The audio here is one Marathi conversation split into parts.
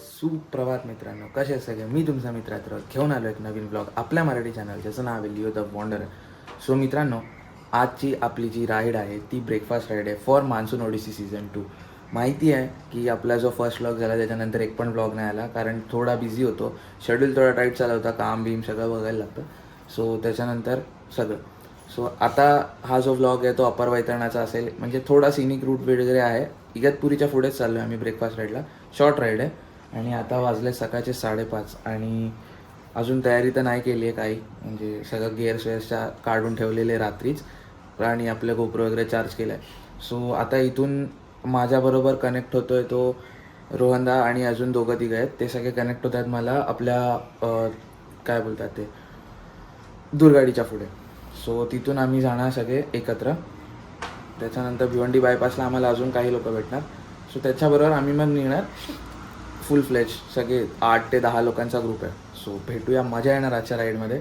सुप्रभात मित्रांनो, कसे आहे सगळे? मी तुमचा मित्र घेऊन आलो एक नवीन ब्लॉग आपल्या मराठी चॅनल, ज्याचं नाव आहे लिओ द वॉन्डर. सो मित्रांनो, आजची आपली जी राईड आहे ती ब्रेकफास्ट राईड आहे फॉर मान्सून ओडिसी सीझन 2. माहिती आहे की आपला जो फर्स्ट ब्लॉग झाला त्याच्यानंतर एक पण ब्लॉग नाही आला, कारण थोडा बिझी होतो, शेड्यूल थोडा टाईट चालू होता, काम बीम सगळं बघायला लागतं. सो त्याच्यानंतर सगळं. सो आता हा जो व्लॉग आहे तो अप्पर वैतरणाचा असेल, म्हणजे थोडा सिनिक रूट वगैरे आहे. इगतपुरीच्या पुढेच चाललो आहे आम्ही ब्रेकफास्ट राईडला. शॉर्ट राईड आहे आणि आता वाजले सकाळचे 5:30 आणि अजून तयारी तर नाही केली आहे काही, म्हणजे सगळं गेअर्स वेअर्सच्या काढून ठेवलेले रात्रीच आणि आपले गोप्रो वगैरे चार्ज केला आहे. सो आता इथून माझ्याबरोबर कनेक्ट होतो आहे तो रोहनदा आणि अजून दोघं तिघं आहेत. ते सगळे कनेक्ट होत आहेत मला आपल्या काय बोलतात ते दुर्गाडीच्या पुढे. सो तिथून आम्ही जाणार सगळे एकत्र. त्याच्यानंतर भिवंडी बायपासला आम्हाला अजून काही लोक भेटणार. सो त्याच्याबरोबर आम्ही मग निघणार फुल फ्लेज, सगळे 8 ते 10 लोकांचा ग्रुप आहे. सो भेटूया, मजा येणार आजच्या राईडमध्ये.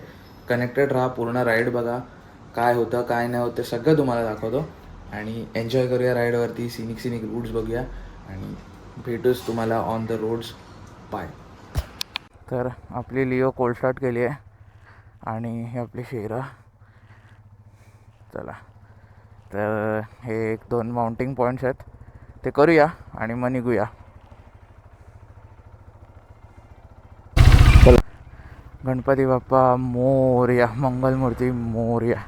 कनेक्टेड राहा, पूर्ण राईड बघा, काय होतं काय नाही होतं सगळं तुम्हाला दाखवतो आणि एन्जॉय करूया राईडवरती. सिनिक रूट्स बघूया आणि भेटूच तुम्हाला ऑन द रोड्स. बाय. तर आपली लिओ कोल्ड स्टार्ट केली आहे आणि हे आपली शेरा. चला, तर हे 1-2 माउंटिंग पॉईंट्स आहेत, ते करूया आणि मग निघूया. गणपती बाप्पा मोरया, मंगलमूर्ती मोरया.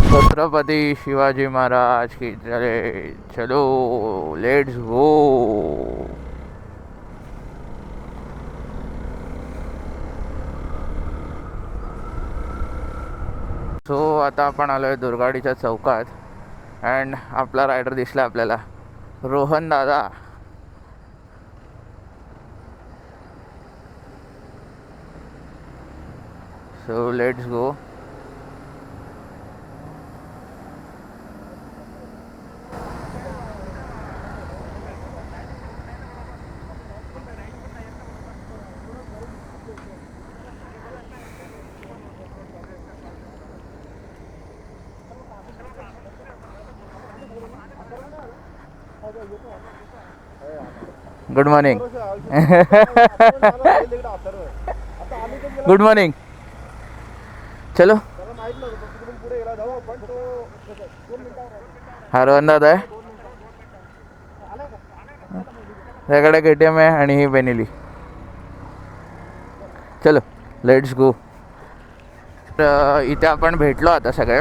छत्रपती शिवाजी महाराज की जय. चलो लेट्स गो. सो आता आपण आलो आहे दुर्गाडीच्या चौकात अँड आपला रायडर दिसला आपल्याला, रोहन दादा. So let's go. Good morning. Good morning. चलो. हा रोहन दादा आहे, त्याकडे KTM आहे आणि ही बेनिली. चलो लेट्स गो. तर इथे आपण भेटलो आता सगळे,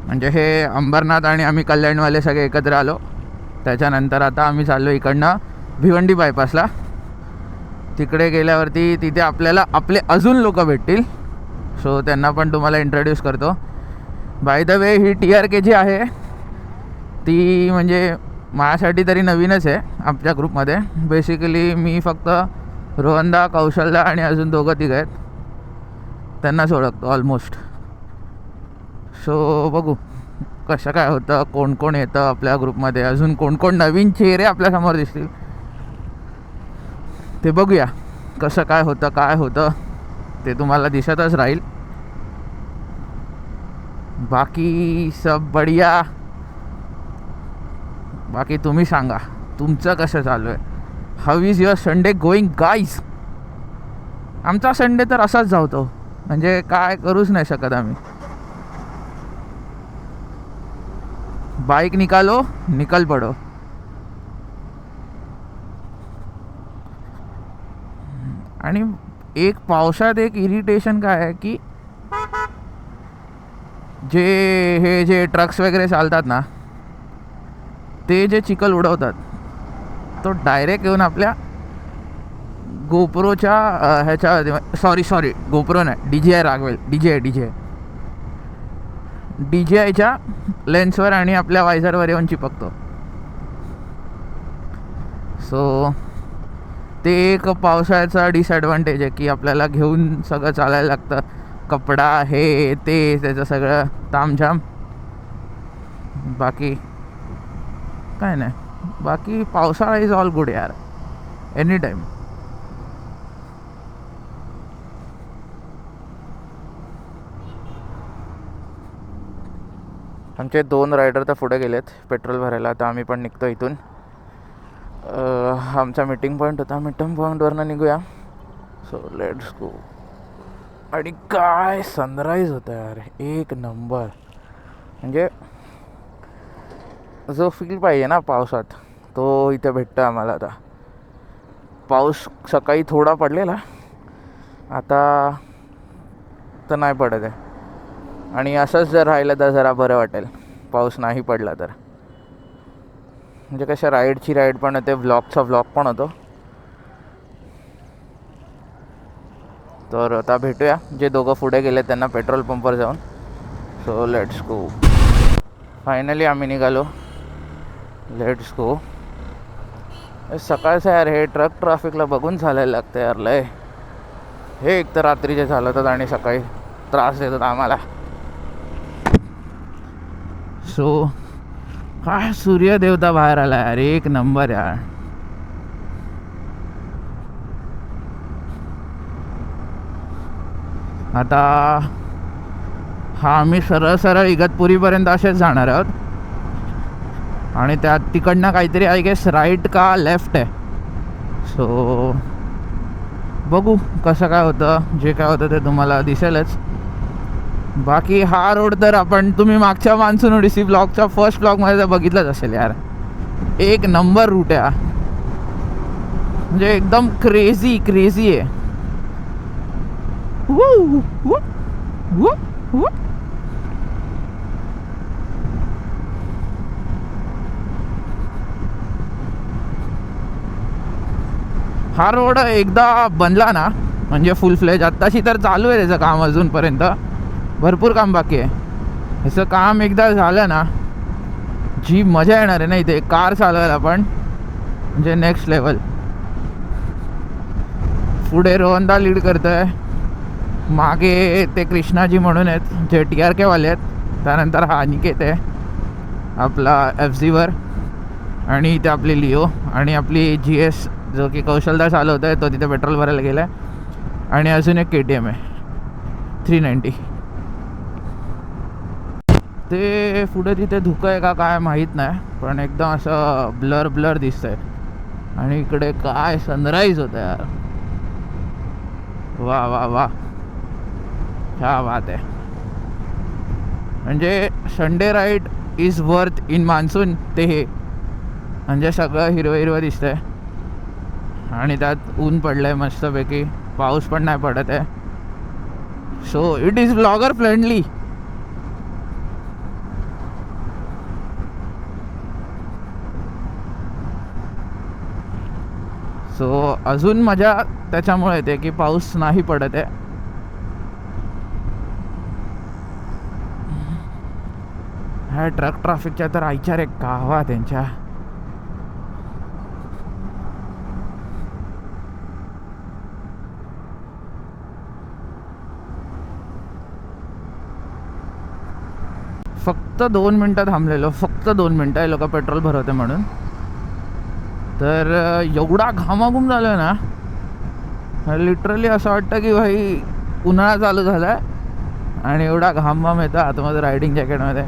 म्हणजे हे अंबरनाथ आणि आम्ही कल्याणवाले सगळे एकत्र आलो. त्याच्यानंतर आता आम्ही चाललो इकडनं भिवंडी बायपासला. तिकडे गेल्यावरती तिथे आपल्याला आपले अजून लोक भेटतील, सो त्यांना पण तुम्हाला इंट्रोड्यूस करतो. By the way, he TRK जी आहे ती म्हणजे माझ्यासाठी तरी नवीनच आहे आमच्या ग्रुपमध्ये. बेसिकली मी फक्त रोहनदा, कौशलदा आणि अजून दोघं तिघं आहेत, त्यांनाच ओळखतो ऑलमोस्ट. सो बघू कसं काय होतं, कोण कोण येतं आपल्या ग्रुपमध्ये, अजून कोण कोण नवीन चेहरे आपल्यासमोर दिसतील ते बघूया. कसं काय होतं ते तुम्हाला दिसतच राहील. बाकी सब बढिया. बाकी तुम्ही सांगा तुमचं कसं चालू आहे. How is your Sunday going guys? आमचा संडे तर असाच जातो, म्हणजे काय करूच नाही शकत आम्ही. बाईक निकालो निकल पडो. आणि एक पावसात एक इरिटेशन काय आहे की जे ट्रक्स वगैरे चालतात ना, ते जे चिखल उडवतात तो डायरेक्ट येऊन आपल्या गोप्रोच्या ह्याच्या सॉरी गोप्रो नाही, DJI रागवेल, DJIच्या लेन्सवर आणि आपल्या वायझरवर येऊन चिपकतो. सो ते एक पावसाळ्याचा डिसॲडव्हान्टेज आहे की आपल्याला घेऊन सगळं चालायला लागतं. कपडा हे ते त्याचं सगळं तामझाम. बाकी काय नाही. बाकी पावसाळा इज ऑल गुड यार, एनी टाईम. आमचे 2 रायडर तर पुढे गेलेत पेट्रोल भरायला. आता आम्ही पण निघतो इथून. आमचा मीटिंग पॉईंट होता, मीटिंग पॉईंटवरनं निघूया. So let's go. आणि काय सनराईज होतं यार, एक नंबर. म्हणजे जो फील पाहिजे ना पावसात, तो इथे भेटतो आम्हाला. आता पाऊस सकाळी थोडा पडलेला, आता तर नाही पडत आहे. आणि असंच जर राहिलं तर जरा बरं वाटेल, पाऊस नाही पडला तर. म्हणजे कशा राईडची राईड पण होते, व्लॉगचा व्लॉग पण होतो. तर आता भेटूया. जे दोघं पुढे गेले त्यांना पेट्रोल पंपवर जाऊन. So let's go. फायनली आम्ही निघालो. Let's go. सकाळचं यार हे ट्रक ट्रॅफिकला बघून चालायला लागतं यार लय. हे एक तर रात्रीचे चालवतात आणि सकाळी त्रास देतात आम्हाला. सो काय सूर्यदेवता बाहेर आला यार, एक नंबर यार. आता हा आम्ही सरळ सरळ इगतपुरीपर्यंत असेच जाणार आहोत. आणि त्यात तिकडनं काहीतरी आय गेस राईट का लेफ्ट आहे. सो बघू कसं काय होतं. जे काय होतं ते तुम्हाला दिसेलच. बाकी हा रोड तर तुम्ही मागच्या मान्सून ओडिसी ब्लॉगच्या फर्स्ट ब्लॉगमध्ये तर बघितलंच असेल यार. एक नंबर रूट आहे. म्हणजे एकदम क्रेझी क्रेझी आहे. हा रोड एकदा बनला ना, म्हणजे फुल फ्लेज. आत्ताशी तर चालू आहे त्याचं काम, अजूनपर्यंत भरपूर काम बाकी आहे. ह्याचं काम एकदा झालं ना, जी मजा येणार आहे ना इथे कार चालवायला पण, म्हणजे नेक्स्ट लेवल. पुढे रोहनदा लीड करतो आहे, मागे ते कृष्णाजी म्हणून आहेत जे TRK वाले आहेत. त्यानंतर हा अनिकेत आहे आपला FZवर, आणि इथे आपली लिओ, आणि आपली GS जो की कौशलदा चालवत आहे, तो तिथे पेट्रोल भरायला गेला आहे. आणि अजून एक KTM आहे 390. ते पुढे तिथे धुकं आहे का काय माहीत नाही, पण एकदम असं ब्लर ब्लर दिसतं आहे. आणि इकडे काय सनराईज होतं यार. वा वा वा, क्या बात आहे. म्हणजे Sunday ride is worth in monsoon. ते हे म्हणजे सगळं हिरवं हिरवं दिसतं आहे. आणि त्यात ऊन पडलं आहे मस्तपैकी, पाऊस पण नाही पडत आहे. So it is blogger friendly. So अजून मजा त्याच्यामुळे येते की पाऊस नाही पडत आहे. ह्या ट्रक ट्रॅफिकच्या तर आयच्या रे गावा त्यांच्या. फक्त 2 मिनटं थांबलेलो, फक्त 2 मिनटं. हे लोक पेट्रोल भरवते म्हणून. तर एवढा घामाघूम झाला आहे ना, लिटरली असं वाटतं की भाई उन्हाळा चालू झाला आहे आणि एवढा घाम येतं आतमध्ये रायडिंग जॅकेटमध्ये.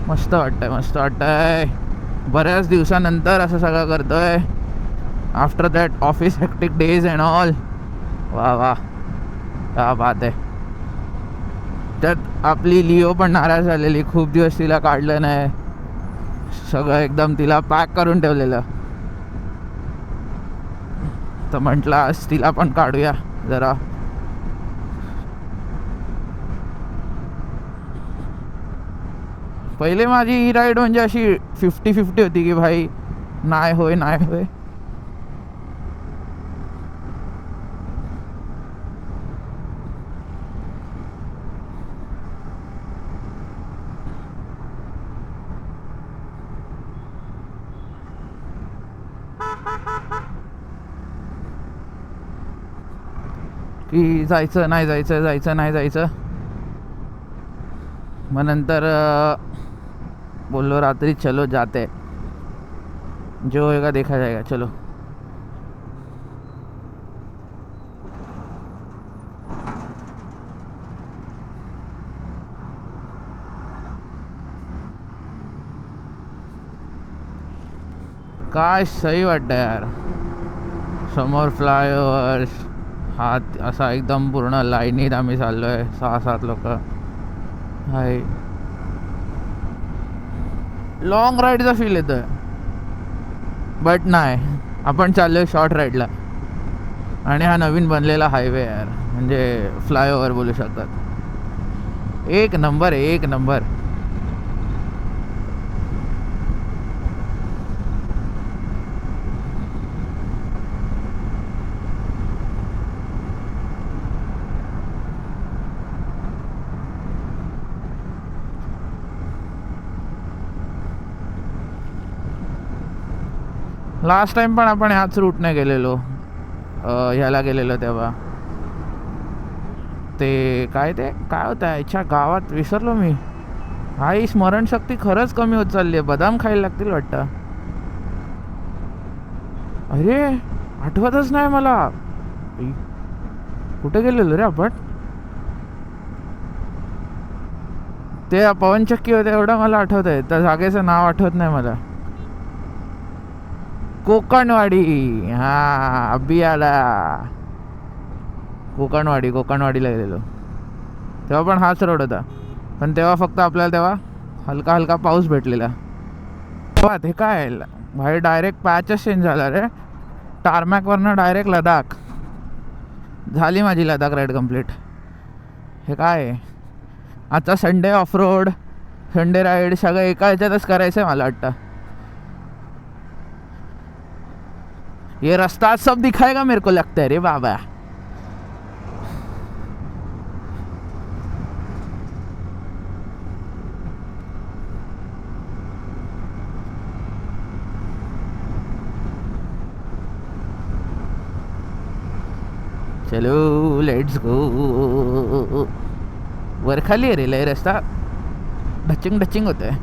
मस्त वाटतंय, मस्त वाटतंय. बऱ्याच दिवसानंतर असं सगळं करतोय, after that office hectic days and all. वा वा, क्या बात आहे. त्यात आपली लिओ पण नाराज झालेली, खूप दिवस तिला काढलं नाही. सगळं एकदम तिला पॅक करून ठेवलेलं. तर म्हटलं आज तिला पण काढूया जरा. पहिले माझी ही राईड म्हणजे अशी 50-50 होती की भाई नाही होय नाही होय. की जायचं नाही जायचं, जायचं नाही जायचं. मग नंतर बोललो रात्री चलो जाते, जो होएगा देखा जाएगा. चलो. काय सही वाटतं यार. समोर फ्लायओव्हर्स, हात असा एकदम पूर्ण लाईनीत आम्ही चाललोय 6-7 लोक. हाय लॉंग राईडचा फील येतोय. बट नाही, आपण चाललोय शॉर्ट राईडला. आणि हा नवीन बनलेला हायवे यार, म्हणजे फ्लायओव्हर बोलू शकतात. एक नंबर आहे, एक नंबर. लास्ट टाइम पण आपण ह्याच रूटने गेलेलो, ह्याला गेलेलो तेव्हा. ते काय होतं याच्या गावात, विसरलो मी. ही स्मरणशक्ती खरंच कमी होत चालली आहे. बदाम खायला लागतील वाटतं. अरे आठवतच नाही मला, कुठे गेलेलो रे आपण. ते पवनचक्की होते एवढं मला आठवत आहे, त्या जागेचं नाव आठवत नाही मला. कोकणवाडी, हा अभि आला. कोकणवाडीला गेलेलो तेव्हा पण हाच रोड होता. पण तेव्हा फक्त आपल्याला तेव्हा हलका हलका पाऊस भेटलेला. ते काय भाई, डायरेक्ट पॅचच चेंज झाला रे. टारमॅकवरनं डायरेक्ट लडाख. झाली माझी लडाख राईड कंप्लीट. हे काय आता Sunday off road, Sunday ride सगळं एका ह्याच्यातच करायचं आहे मला वाटतं. ये रास्ता सब दिखाएगा मेरे को लगता है रे बाबा. चलो लेट्स गो. वर खाली आहे रे लय रस्ता, डचिंग होत आहे.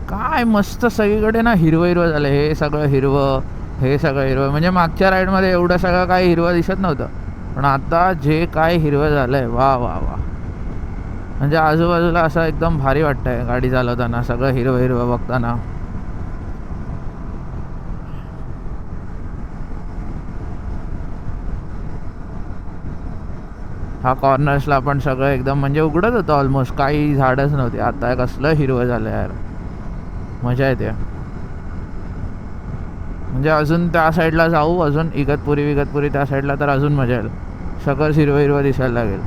काय मस्त सगळीकडे ना हिरवं झालं. हे सगळं हिरवं म्हणजे मागच्या राईडमध्ये एवढं सगळं काही हिरवं दिसत नव्हतं, पण आता जे काय हिरवं झालं आहे, वा वा वा. म्हणजे आजूबाजूला असं एकदम भारी वाटतंय गाडी चालवताना, सगळं हिरवं बघताना. हा कॉर्नर्सला पण सगळं एकदम म्हणजे उघडत होतं ऑलमोस्ट, काही झाडच नव्हते. आता कसलं हिरवं झालं यार, मजा येते. म्हणजे अजून त्या साईडला जाऊ, अजून इगतपुरी त्या साईडला, तर अजून मजा येईल. सगळं हिरवं दिसायला लागेल.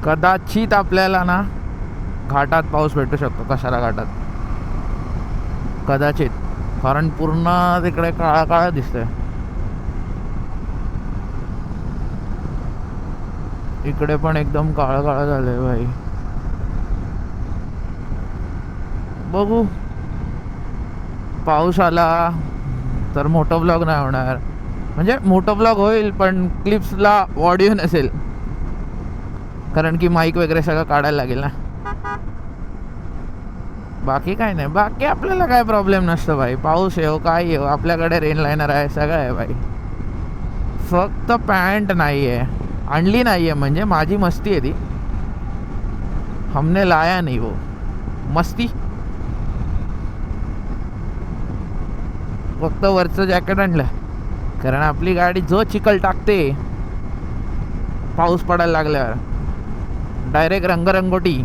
कदाचित आपल्याला ना घाटात पाऊस भेटू शकतो. कशाला घाटात, कदाचित, कारण पूर्ण तिकडे काळा दिसतंय. इकडे पण एकदम काळा झालंय भाई. बघू, पाऊस आला तर मोठं ब्लॉग नाही होणार. म्हणजे मोठं ब्लॉग होईल पण क्लिप्सला ऑडिओ नसेल, कारण की माईक वगैरे सगळं काढायला लागेल ना. बाकी काय नाही, बाकी आपल्याला काय प्रॉब्लेम नसतो भाई. पाऊस येऊ काय येऊ, आपल्याकडे रेन लायनर आहे, सगळं आहे भाई. फक्त पॅन्ट नाही आहे, आणली नाही आहे. म्हणजे माझी मस्ती आहे ती, हमने लाया नाही वो मस्ती. फक्त वरचं जॅकेट आणलं, कारण आपली गाडी जो चिखल टाकते पाऊस पडायला लागल्यावर, डायरेक्ट रंगरंगोटी.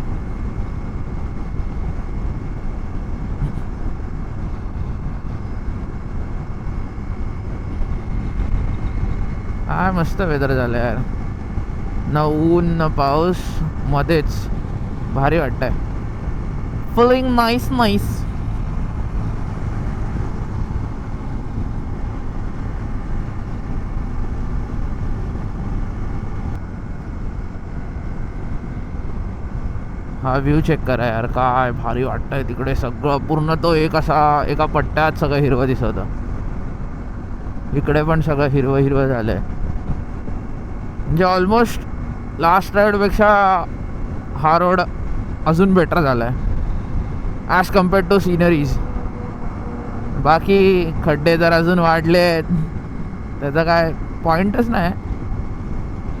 हा मस्त वेदर झालं यार, न ऊन न पाऊस, मध्येच भारी वाटतंय. Feeling nice nice. हा व्ह्यू चेक करा यार, काय भारी वाटतंय तिकडे. सगळं पूर्ण तो एक असा एका पट्ट्यात सगळं हिरवं दिसत. इकडे पण सगळं हिरवं हिरवं झालंय. म्हणजे ऑलमोस्ट लास्ट राईडपेक्षा हा रोड अजून बेटर झाला आहे ॲज कम्पेअर्ड टू सिनरीज. बाकी खड्डे जर अजून वाढले, त्याचा काय पॉईंटच नाही.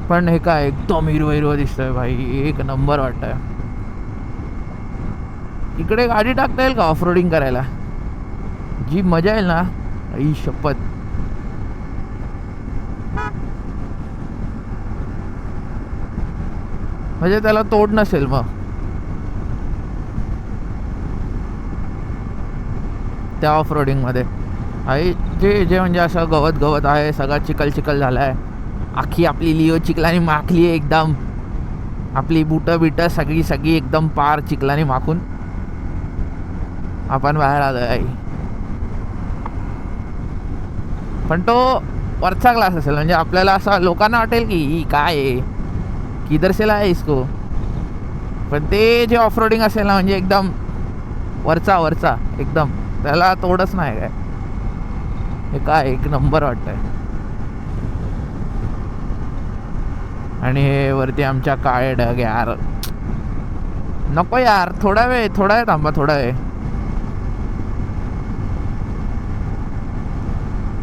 पण हे काय एकदम हिरवं हिरवं दिसतंय भाई, एक नंबर वाटतंय. इकडे गाडी टाकता येईल का ऑफ रोडिंग करायला? जी मजा येईल ना, आई शपथ. म्हणजे त्याला तोड नसेल मग त्या ऑफ रोडिंगमध्ये. आई जे म्हणजे असं गवत गवत आहे, सगळा चिखल चिखल झाला आहे. अख्खी आपली लिओ चिखलाने माखली आहे एकदम. आपली बुटं बिटं सगळी सगळी एकदम पार चिखलाने माखून आपण बाहेर आलो आहे. पण तो वरचा क्लास असेल, म्हणजे आपल्याला असं लोकांना वाटेल की ही काय आहे, किधर से लाया इसको. पण ते जे ऑफ रोडिंग असेल ना, म्हणजे एकदम वरचा वरचा एकदम, त्याला तोडच नाही काय. हे काय एक नंबर वाटतंय. आणि हे वरती आमच्या काळे ढग यार, नको यार. थोडा वेळ थांबा, थोडा वेळ.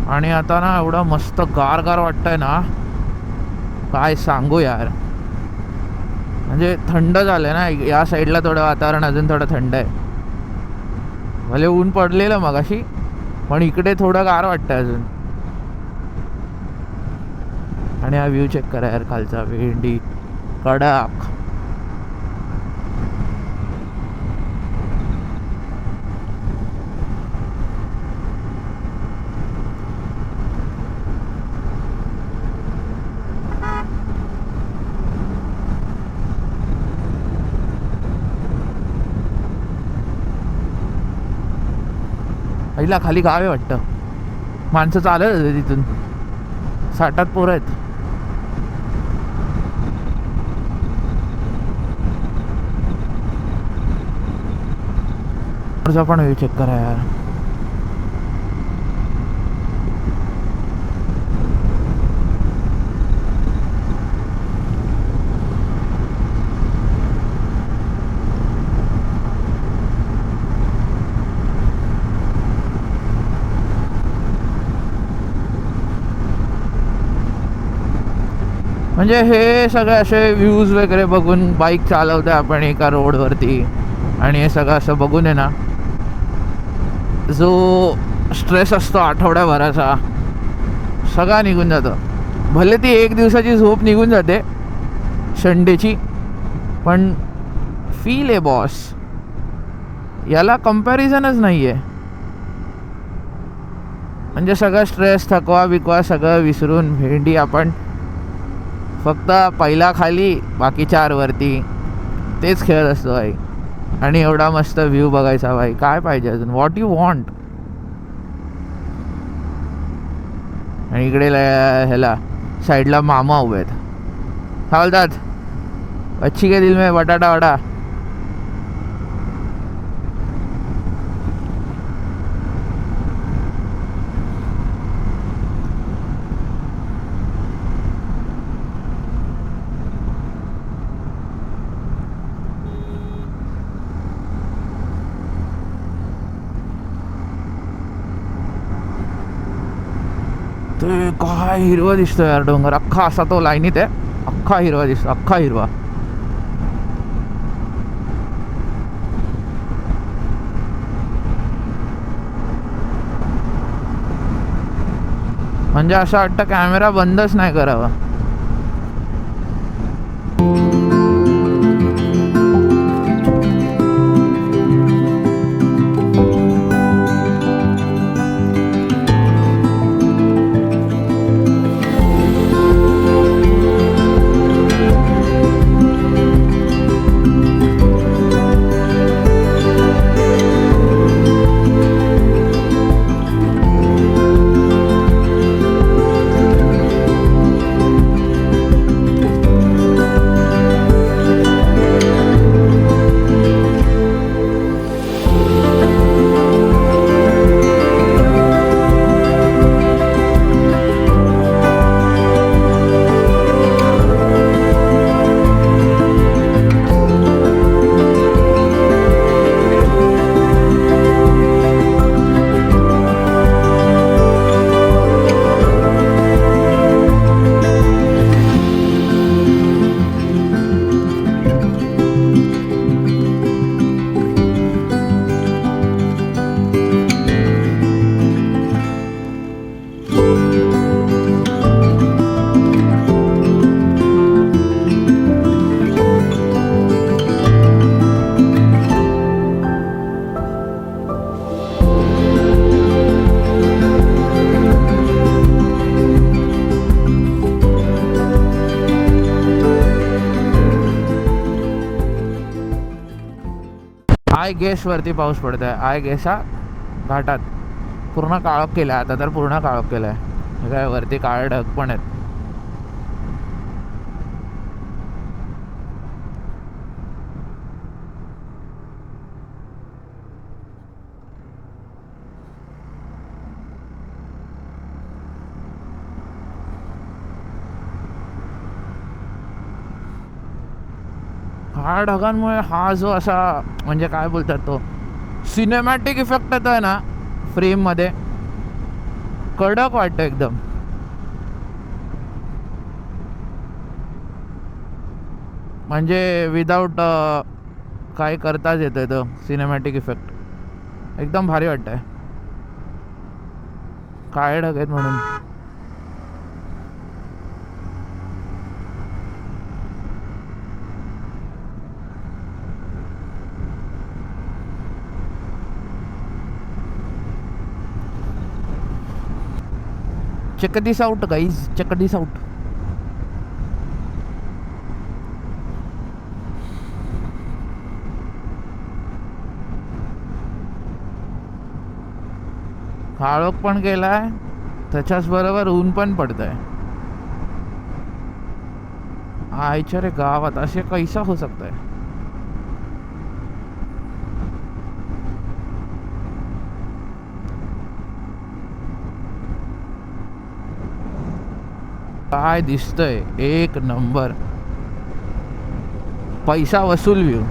आणि आता ना एवढं मस्त गार गार वाटतंय ना, काय सांगू यार. म्हणजे थंड झालं ना या साईडला, थोडं वातावरण अजून थोडं थंड आहे. भले ऊन पडलेलं मगाशी, पण इकडे थोडं गार वाटतं अजून. आणि हा व्ह्यू चेक करा यार, खालचा भेंडी कडक. पहिला खाली गाव आहे वाटतं, माणसं चालत होते तिथून. 60 पोरं आहेत. पण व्ह्यू चेक करा यार. म्हणजे हे सगळे असे व्ह्यूज वगैरे बघून बाईक चालवतोय आपण एका रोडवरती, आणि हे सगळं असं बघून आहे ना, जो स्ट्रेस असतो आठवड्याभराचा सगळा निघून जातो. भले ती एक दिवसाची झोप निघून जाते संडेची, पण फील आहे बॉस, याला कंपॅरिझनच नाही आहे. म्हणजे सगळं स्ट्रेस थकवा बिकवा सगळं विसरून भेंडी आपण फक्त पहिला खाली बाकी 4 वरती तेच खेळत असतो भाई. आणि एवढा मस्त व्ह्यू बघायचा भाई, काय पाहिजे अजून, व्हॉट यू वॉन्ट. आणि इकडे ह्याला साईडला मामा उभे आहेत. काय बोलतात, अच्छी के दिल में बटाटा वडा. ते काय हिरवा दिसतो यार डोंगर, अख्खा असा तो लाईनीत आहे, अख्खा हिरवा दिसतो, अख्खा हिरवा. म्हणजे असं वाटतं कॅमेरा बंदच नाही करावा. आय गेस वरती पाऊस पडत आहे. आय गेस हा घाटात पूर्ण काळोख केला आहे, आता तर पूर्ण काळोख केला आहे. काय वरती काळे ढग पण आहेत. हा ढगांमुळे हा जो असा म्हणजे काय बोलतात तो सिनेमॅटिक इफेक्ट येतो आहे ना फ्रेममध्ये, कडक वाटतं एकदम. म्हणजे विदाऊट काय करताच येतं तो सिनेमॅटिक इफेक्ट, एकदम भारी वाटतं आहे. काळे ढग आहेत म्हणून. Check this out guys, check this out. काळोख पण केलाय, त्याच्याच बरोबर ऊन पण पडतंय. आयच्या रे गावात असे कैसा हो सकता है. काय दिसतंय एक नंबर, पैसा वसूल व्ह्यू.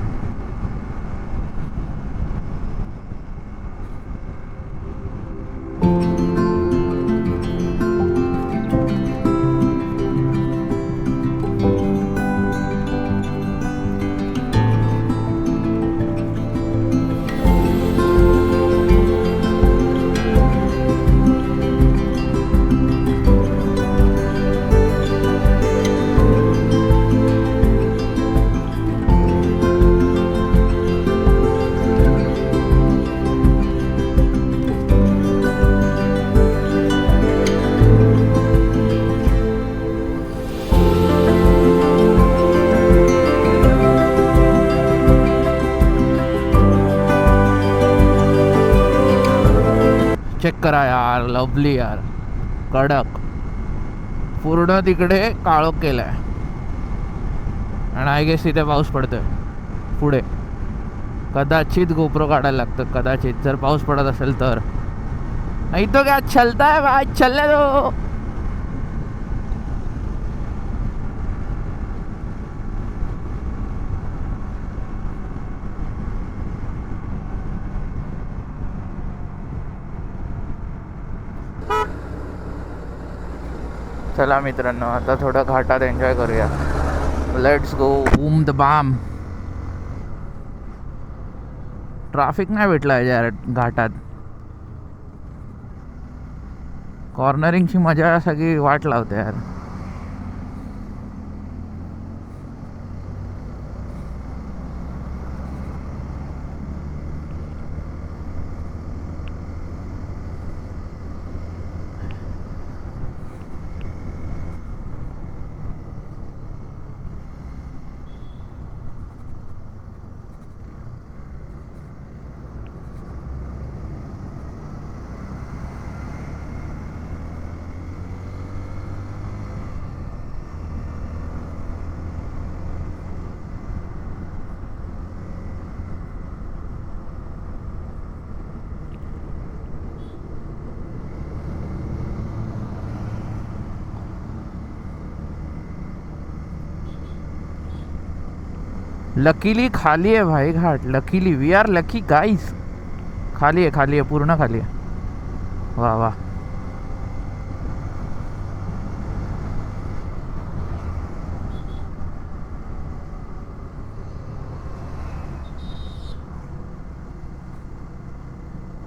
चेक करा यार, लवली यार, कडक. पूर्ण तिकडे काळोख केलाय आणि आय गेस तिथे पाऊस पडतोय पुढे. कदाचित गोप्रो काढायला लागतं, कदाचित जर पाऊस पडत असेल तर. नाही तो क्या चलता है भाई, चलने दो. चला मित्रांनो, आता थोडं घाटात एन्जॉय करूया. Let's go boom the bam. Traffic नाही भेटला यार घाटात. कॉर्नरिंगची मजा सगळी वाट लावते यार. लकीली खाली आहे भाई घाट. Luckily we are lucky guys. खाली आहे पूर्ण खाली आहे. वा वा.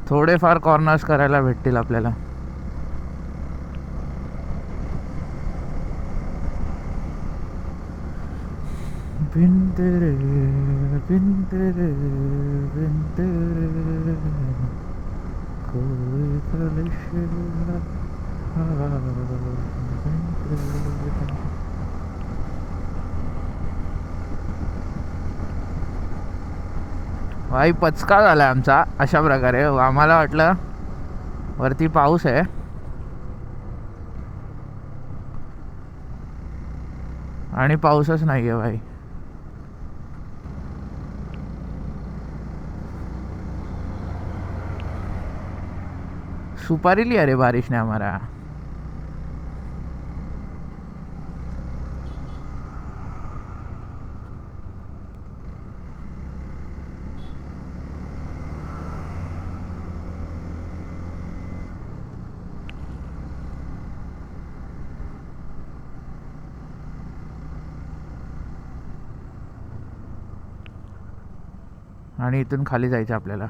थोडेफार कॉर्नर्स करायला भेटतील आपल्याला. बिन तेरे बिन तेरे बिन तेरे कोई कलिश भाई पचका झाला आमचा अशा प्रकारे. आम्हाला वाटलं वरती पाऊस आहे, आणि पाऊसच नाही आहे भाई. सुपारी लिया रे बारिश ने हमारा. आणि इथून खाली जायचं आपल्याला.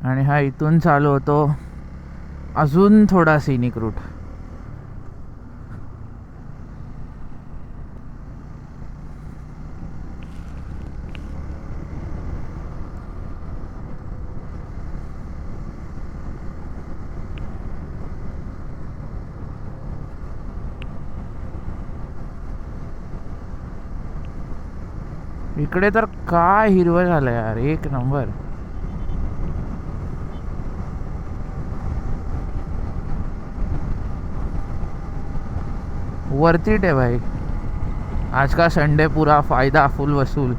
आणि हा इथून चालू होतो अजून थोडा सिनिक रूट. इकडे तर काय हिरवं झालं यार, एक नंबर. वर्थ इट है भाई. आज का संडे पूरा फायदा फुल वसूल.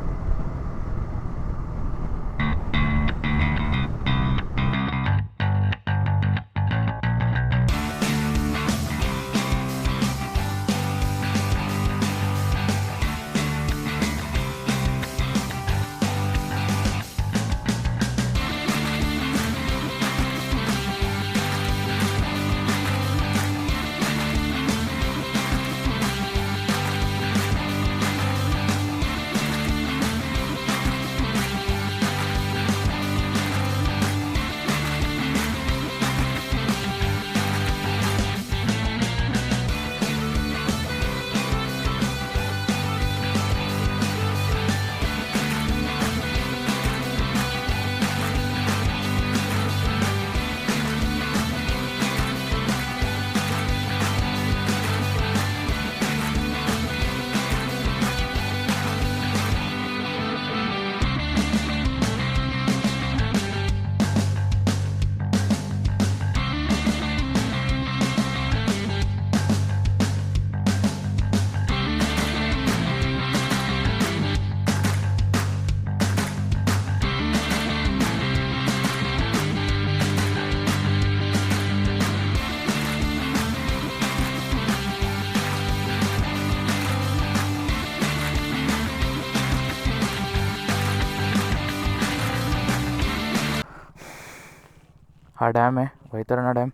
हा डॅम आहे वैतरणा डॅम.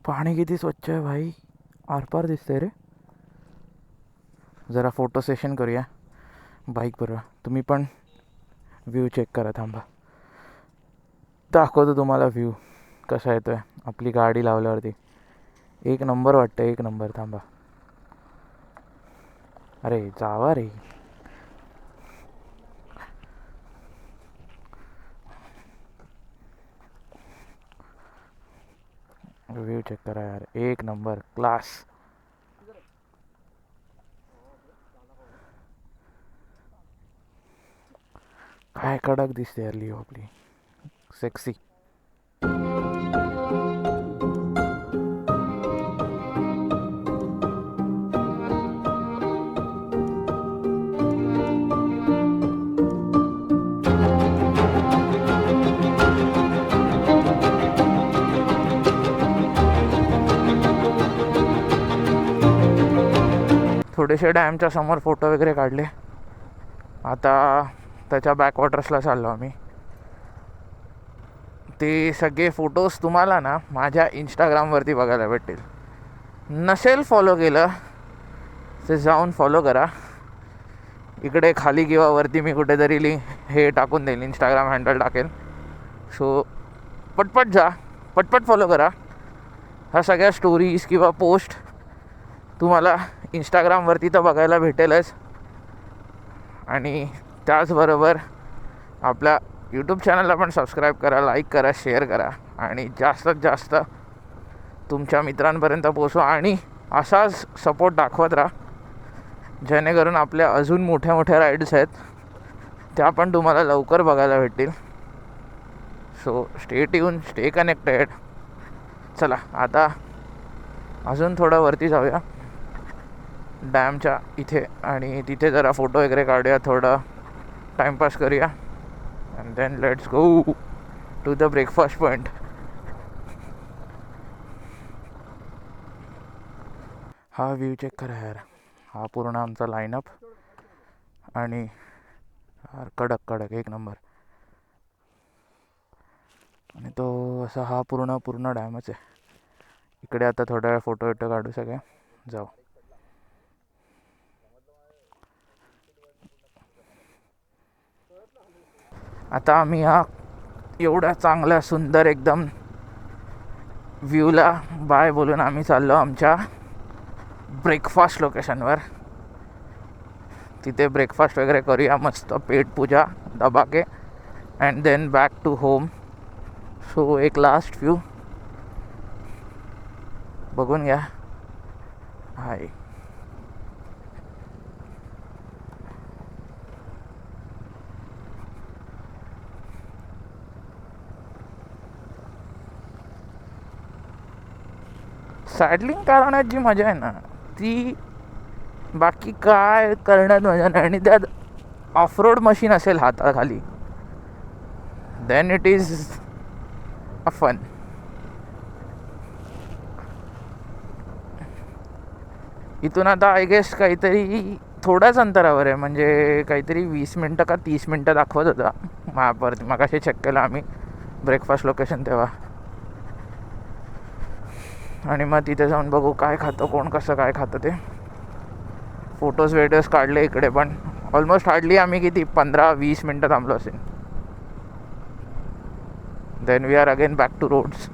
पाणी किती स्वच्छ आहे भाई, आरपार दिसतंय रे. जरा फोटो सेशन करूया बाईक बरोबर. तुम्ही पण व्ह्यू चेक करा. थांबा दाखवतो तुम्हाला व्ह्यू कसा येतोय आपली गाडी लावल्यावरती. एक नंबर वाटतं, एक नंबर. थांबा, अरे जावा रे. व्ह्यू चेक करा यार, एक नंबर, क्लास. काय कडक दिसते यार लिओ आपली, सेक्सी. थोडेसे डॅमच्या समोर फोटो वगैरे काढले. आता त्याच्या बॅकवॉटर्सला चाललो आम्ही. ते सगळे फोटोज तुम्हाला ना माझ्या इंस्टाग्रामवरती बघायला भेटतील. नसेल फॉलो केलं ते जाऊन फॉलो करा. इकडे खाली किंवा वरती मी कुठेतरी लिंक हे टाकून देईल, इंस्टाग्राम हँडल टाकेल. सो पटपट जा, पटपट फॉलो करा. ह्या सगळ्या स्टोरीज किंवा पोस्ट तुम्हाला इंस्टाग्रामवरती तर बघायला भेटेलच, आणि त्याचबरोबर आपल्या यूट्यूब चॅनलला पण सबस्क्राईब करा, लाईक करा, शेअर करा, आणि जास्तीत जास्त तुमच्या मित्रांपर्यंत पोचवा. आणि असाच सपोर्ट दाखवत राहा, जेणेकरून आपल्या अजून मोठ्या मोठ्या राईड्स आहेत त्या पण तुम्हाला लवकर बघायला भेटतील. So stay tune, stay connected. चला आता अजून थोडं वरती जाऊया डॅमच्या इथे, आणि तिथे जरा फोटो वगैरे काढूया, थोडं टाईमपास करूया, and then let's go to the breakfast point. हा व्ह्यू चेक करा यार, हा पूर्ण आमचा लाईनअप, आणि यार कडक कडक एक नंबर. आणि तो असा हा पूर्ण डॅमच आहे. इकडे आता थोडा वेळ फोटो विटो काढू सगळे, जाऊ. आता आम्ही हा एवढ्या चांगल्या सुंदर एकदम व्ह्यूला बाय बोलून आम्ही चाललो आमच्या ब्रेकफास्ट लोकेशनवर. तिथे ब्रेकफास्ट वगैरे करूया, मस्त पेट पूजा दबाके, and then back to home. So एक लास्ट व्ह्यू बघून घ्या. हाय, सॅडलिंग करण्यात जी मजा आहे ना, ती बाकी काय करण्यात मजा नाही. आणि त्यात ऑफरोड मशीन असेल हाताखाली, then it is a fun. इथून आता आय गेस काहीतरी थोड्याच अंतरावर आहे, म्हणजे काहीतरी 20 मिनटं का 30 मिनटं दाखवत होता मॅपवरती. मग असे चेक केलं आम्ही ब्रेकफास्ट लोकेशन तेव्हा. आणि मग तिथे जाऊन बघू काय खातं, कोण कसं काय खातं ते. फोटोज व्हिडिओज काढले इकडे पण. ऑलमोस्ट हार्डली आम्ही किती 15-20 मिनटं थांबलो असेल. Then we are again back to roads.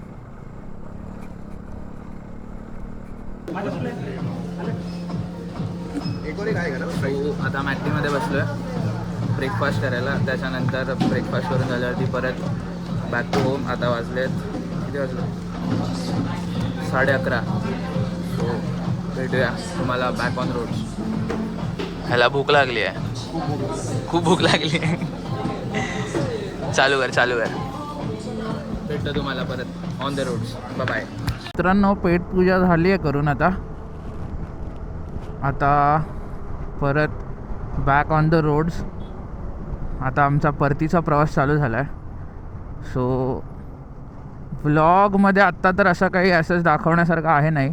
आता मॅक्टीमध्ये बसलो आहे ब्रेकफास्ट करायला. त्याच्यानंतर ब्रेकफास्ट करून झाल्यावरती परत बॅक टू होम. आता वाजलेत किती वाजले, 11:30. सो भेटूया तुम्हाला बॅक ऑन रोड्स. ह्याला भूक लागली आहे, खूप भूक लागली आहे. चालू कर. भेटतो तुम्हाला परत ऑन द रोड्स. बाय. मित्रांनो, पेट पूजा झाली आहे करून. आता परत बॅक ऑन द रोड्स. आता आमचा परतीचा प्रवास चालू झाला आहे. सो व्लॉगमध्ये आत्ता तर असं काही असंच दाखवण्यासारखं आहे नाही,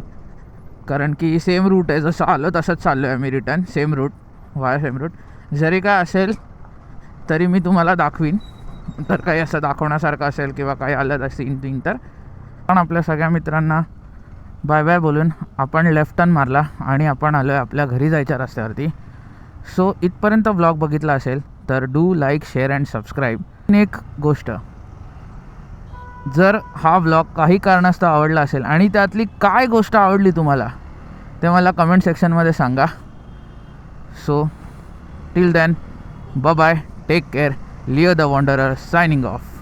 कारण की सेम रूट आहे. जसं आलो तसंच चाललो आहे मी रिटर्न. Same route. जरी काय असेल तरी मी तुम्हाला दाखवीन. तर काही असं दाखवण्यासारखं असेल किंवा काही आलं तर सीन तर पण आपल्या सगळ्या मित्रांना बाय बाय बोलून आपण लेफ्ट टर्न मारला आणि आपण आलो आहे आपल्या घरी जायच्या रस्त्यावरती. सो इथपर्यंत व्लॉग बघितला असेल तर do like share and subscribe. एक गोष्ट, जर हा व्लॉग काही कारणास्तव आवडला असेल आणि त्यातली काय गोष्ट आवडली तुम्हाला ते मला कमेंट सेक्शनमध्ये सांगा. So till then bye bye, take care. Leo the wanderer signing of.